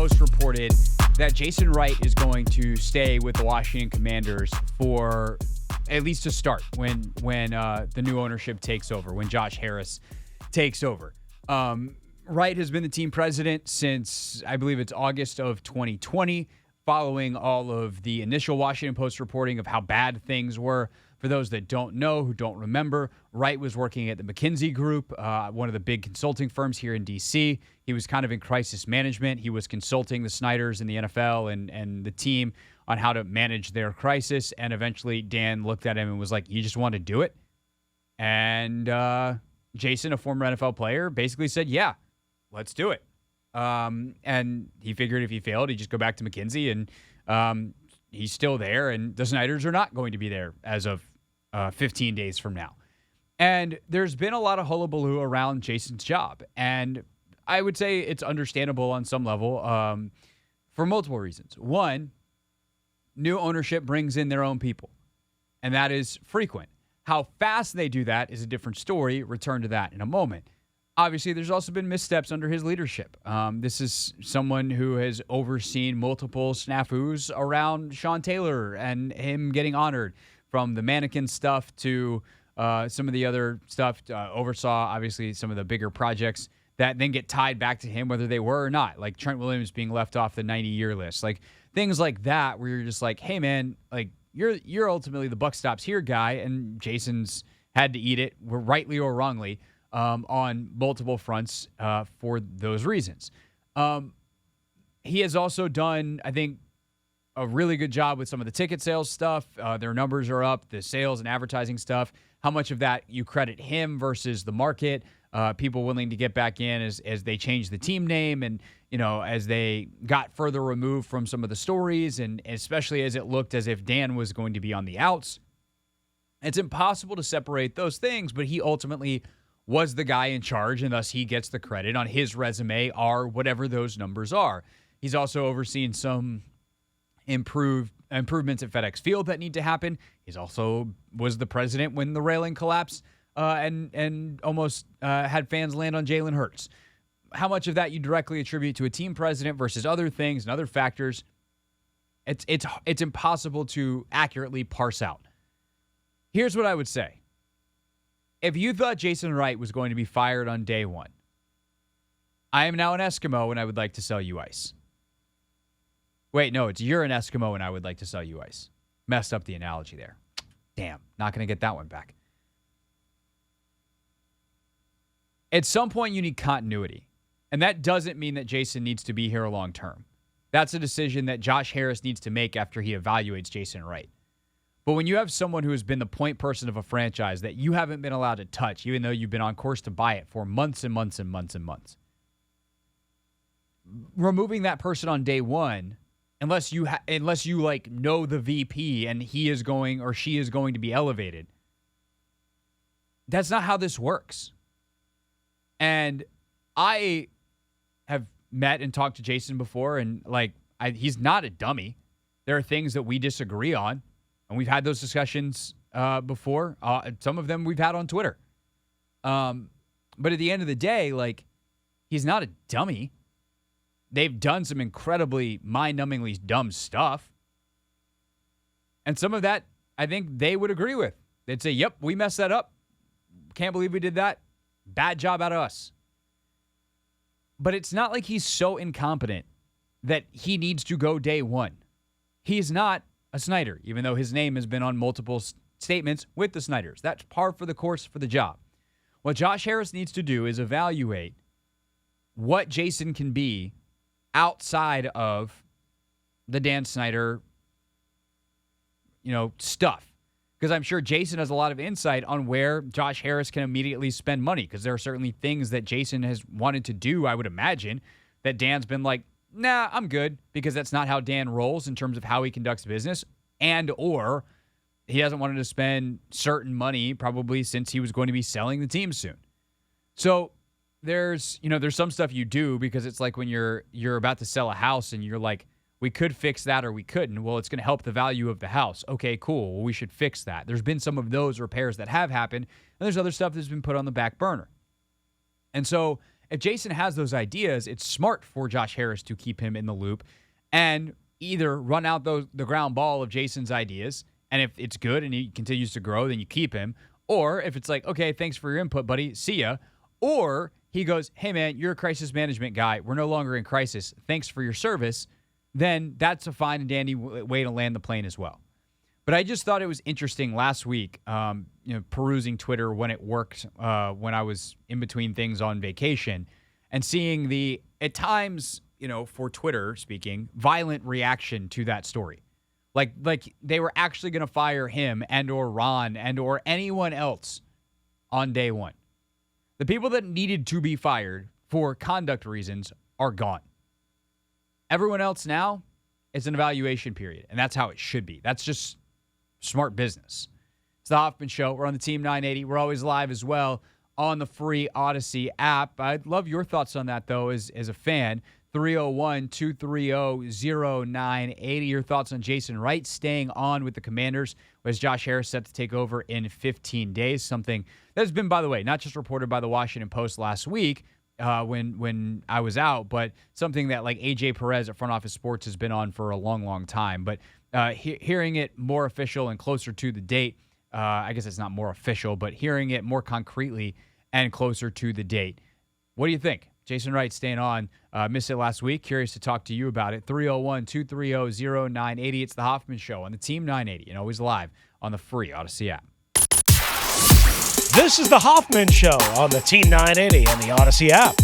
Post reported that Jason Wright is going to stay with the Washington Commanders for at least to start when the new ownership takes over, when Josh Harris takes over. Wright has been the team president since, I believe it's August of 2020, following all of the initial Washington Post reporting of how bad things were. For those that don't know, who don't remember, Wright was working at the McKinsey Group, one of the big consulting firms here in D.C. He was kind of in crisis management. He was consulting the Snyders in the NFL and the team on how to manage their crisis. And eventually Dan looked at him and was like, you just want to do it? And Jason, a former NFL player, basically said, yeah, let's do it. And he figured if he failed, he'd just go back to McKinsey, and he's still there, and the Snyders are not going to be there as of 15 days from now. And there's been a lot of hullabaloo around Jason's job, and I would say it's understandable on some level for multiple reasons. One, new ownership brings in their own people, and that is frequent. How fast they do that is a different story. Return to that in a moment. Obviously, there's also been missteps under his leadership. This is someone who has overseen multiple snafus around Sean Taylor and him getting honored, from the mannequin stuff to some of the other stuff. Oversaw, obviously, some of the bigger projects that then get tied back to him, whether they were or not, like Trent Williams being left off the 90-year list. Like things like that where you're just like, hey, man, like you're ultimately the buck stops here guy, and Jason's had to eat it, rightly or wrongly, on multiple fronts for those reasons. He has also done, I think, a really good job with some of the ticket sales stuff. Their numbers are up, the sales and advertising stuff. How much of that you credit him versus the market? People willing to get back in as they changed the team name, and as they got further removed from some of the stories, and especially as it looked as if Dan was going to be on the outs. It's impossible to separate those things, but he ultimately was the guy in charge, and thus he gets the credit. On his resume are whatever those numbers are. He's also overseen some improvements at FedEx Field that need to happen. He's also was the president when the railing collapsed and almost had fans land on Jalen Hurts. How much of that you directly attribute to a team president versus other things and other factors, it's impossible to accurately parse out. Here's what I would say. If you thought Jason Wright was going to be fired on day one, I am now an Eskimo and I would like to sell you ice. Wait, no, you're an Eskimo and I would like to sell you ice. Messed up the analogy there. Damn, not going to get that one back. At some point, you need continuity. And that doesn't mean that Jason needs to be here long term. That's a decision that Josh Harris needs to make after he evaluates Jason Wright. But when you have someone who has been the point person of a franchise that you haven't been allowed to touch, even though you've been on course to buy it for months and months and months and months, removing that person on day one, unless you like know the VP and he is going or she is going to be elevated, that's not how this works. And I have met and talked to Jason before, and he's not a dummy. There are things that we disagree on. And we've had those discussions before. Some of them we've had on Twitter. But at the end of the day, he's not a dummy. They've done some incredibly mind-numbingly dumb stuff. And some of that, I think they would agree with. They'd say, yep, we messed that up. Can't believe we did that. Bad job out of us. But it's not like he's so incompetent that he needs to go day one. He's not a Snyder, even though his name has been on multiple statements with the Snyders. That's par for the course for the job. What Josh Harris needs to do is evaluate what Jason can be outside of the Dan Snyder, stuff. Because I'm sure Jason has a lot of insight on where Josh Harris can immediately spend money, because there are certainly things that Jason has wanted to do, I would imagine, that Dan's been like, nah, I'm good, because that's not how Dan rolls in terms of how he conducts business, and or he hasn't wanted to spend certain money probably since he was going to be selling the team soon. So there's some stuff you do because it's like when you're about to sell a house and you're like, we could fix that or we couldn't. Well, it's going to help the value of the house. Okay, cool. Well, we should fix that. There's been some of those repairs that have happened, and there's other stuff that's been put on the back burner. And so if Jason has those ideas, it's smart for Josh Harris to keep him in the loop and either run out the ground ball of Jason's ideas, and if it's good and he continues to grow, then you keep him. Or if it's like, okay, thanks for your input, buddy, see ya. Or he goes, hey, man, you're a crisis management guy. We're no longer in crisis. Thanks for your service. Then that's a fine and dandy way to land the plane as well. But I just thought it was interesting last week, perusing Twitter when it worked, when I was in between things on vacation, and seeing the, at times, for Twitter speaking, violent reaction to that story. Like they were actually going to fire him and or Ron and or anyone else on day one. The people that needed to be fired for conduct reasons are gone. Everyone else now is an evaluation period, and that's how it should be. That's just smart business. It's the Hoffman Show. We're on the Team 980. We're always live as well on the free Odyssey app. I'd love your thoughts on that, though, as a fan. 301-230-0980. Your thoughts on Jason Wright staying on with the Commanders as Josh Harris set to take over in 15 days. Something that's been, by the way, not just reported by the Washington Post last week when I was out, but something that like AJ Perez at Front Office Sports has been on for a long, long time. But hearing it more official and closer to the date, I guess it's not more official, but hearing it more concretely and closer to the date. What do you think? Jason Wright staying on. Missed it last week. Curious to talk to you about it. 301-230-0980. It's the Hoffman Show on the Team 980 and always live on the free Odyssey app. This is the Hoffman Show on the Team 980 and the Odyssey app.